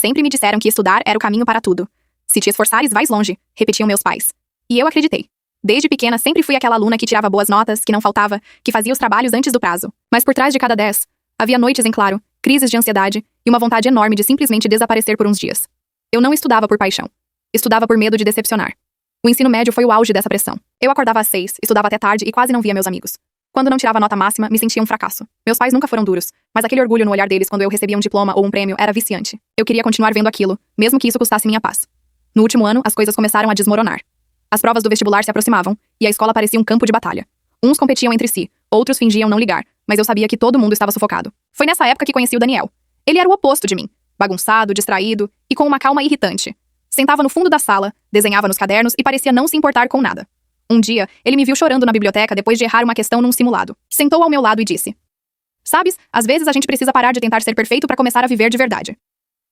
Sempre me disseram que estudar era o caminho para tudo. Se te esforçares, vais longe, repetiam meus pais. E eu acreditei. Desde pequena sempre fui aquela aluna que tirava boas notas, que não faltava, que fazia os trabalhos antes do prazo. Mas por trás de cada 10, havia noites em claro, crises de ansiedade e uma vontade enorme de simplesmente desaparecer por uns dias. Eu não estudava por paixão. Estudava por medo de decepcionar. O ensino médio foi o auge dessa pressão. Eu acordava às 6, estudava até tarde e quase não via meus amigos. Quando não tirava a nota máxima, me sentia um fracasso. Meus pais nunca foram duros, mas aquele orgulho no olhar deles quando eu recebia um diploma ou um prêmio era viciante. Eu queria continuar vendo aquilo, mesmo que isso custasse minha paz. No último ano, as coisas começaram a desmoronar. As provas do vestibular se aproximavam, e a escola parecia um campo de batalha. Uns competiam entre si, outros fingiam não ligar, mas eu sabia que todo mundo estava sufocado. Foi nessa época que conheci o Daniel. Ele era o oposto de mim, bagunçado, distraído e com uma calma irritante. Sentava no fundo da sala, desenhava nos cadernos e parecia não se importar com nada. Um dia, ele me viu chorando na biblioteca depois de errar uma questão num simulado. Sentou ao meu lado e disse: "Sabes, às vezes a gente precisa parar de tentar ser perfeito para começar a viver de verdade."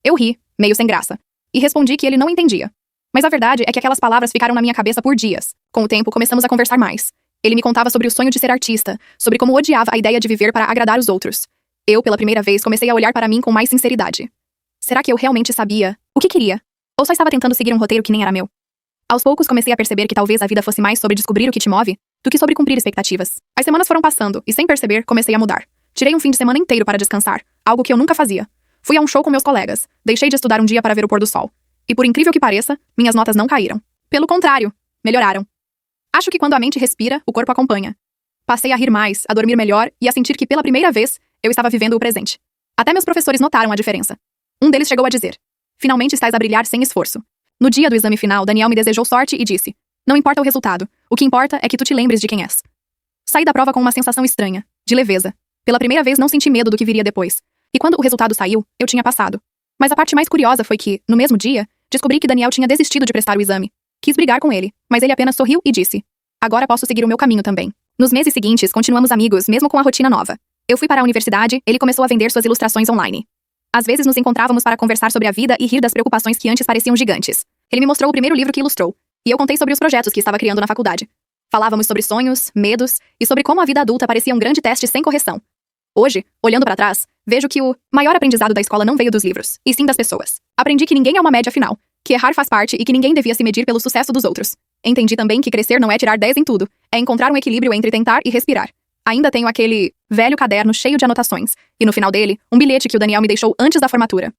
Eu ri, meio sem graça, e respondi que ele não entendia. Mas a verdade é que aquelas palavras ficaram na minha cabeça por dias. Com o tempo, começamos a conversar mais. Ele me contava sobre o sonho de ser artista, sobre como odiava a ideia de viver para agradar os outros. Eu, pela primeira vez, comecei a olhar para mim com mais sinceridade. Será que eu realmente sabia o que queria? Ou só estava tentando seguir um roteiro que nem era meu? Aos poucos comecei a perceber que talvez a vida fosse mais sobre descobrir o que te move do que sobre cumprir expectativas. As semanas foram passando e, sem perceber, comecei a mudar. Tirei um fim de semana inteiro para descansar, algo que eu nunca fazia. Fui a um show com meus colegas, deixei de estudar um dia para ver o pôr do sol. E por incrível que pareça, minhas notas não caíram. Pelo contrário, melhoraram. Acho que quando a mente respira, o corpo acompanha. Passei a rir mais, a dormir melhor e a sentir que pela primeira vez, eu estava vivendo o presente. Até meus professores notaram a diferença. Um deles chegou a dizer: "Finalmente estás a brilhar sem esforço." No dia do exame final, Daniel me desejou sorte e disse: "Não importa o resultado, o que importa é que tu te lembres de quem és." Saí da prova com uma sensação estranha, de leveza. Pela primeira vez não senti medo do que viria depois. E quando o resultado saiu, eu tinha passado. Mas a parte mais curiosa foi que, no mesmo dia, descobri que Daniel tinha desistido de prestar o exame. Quis brigar com ele, mas ele apenas sorriu e disse: "Agora posso seguir o meu caminho também." Nos meses seguintes, continuamos amigos, mesmo com a rotina nova. Eu fui para a universidade, ele começou a vender suas ilustrações online. Às vezes nos encontrávamos para conversar sobre a vida e rir das preocupações que antes pareciam gigantes. Ele me mostrou o primeiro livro que ilustrou, e eu contei sobre os projetos que estava criando na faculdade. Falávamos sobre sonhos, medos e sobre como a vida adulta parecia um grande teste sem correção. Hoje, olhando para trás, vejo que o maior aprendizado da escola não veio dos livros, e sim das pessoas. Aprendi que ninguém é uma média final, que errar faz parte e que ninguém devia se medir pelo sucesso dos outros. Entendi também que crescer não é tirar 10 em tudo, é encontrar um equilíbrio entre tentar e respirar. Ainda tenho aquele velho caderno cheio de anotações, e no final dele, um bilhete que o Daniel me deixou antes da formatura.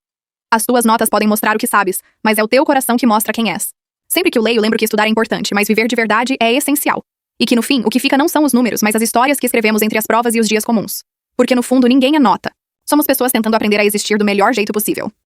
As tuas notas podem mostrar o que sabes, mas é o teu coração que mostra quem és. Sempre que eu leio, lembro que estudar é importante, mas viver de verdade é essencial. E que no fim, o que fica não são os números, mas as histórias que escrevemos entre as provas e os dias comuns. Porque no fundo, ninguém é nota. Somos pessoas tentando aprender a existir do melhor jeito possível.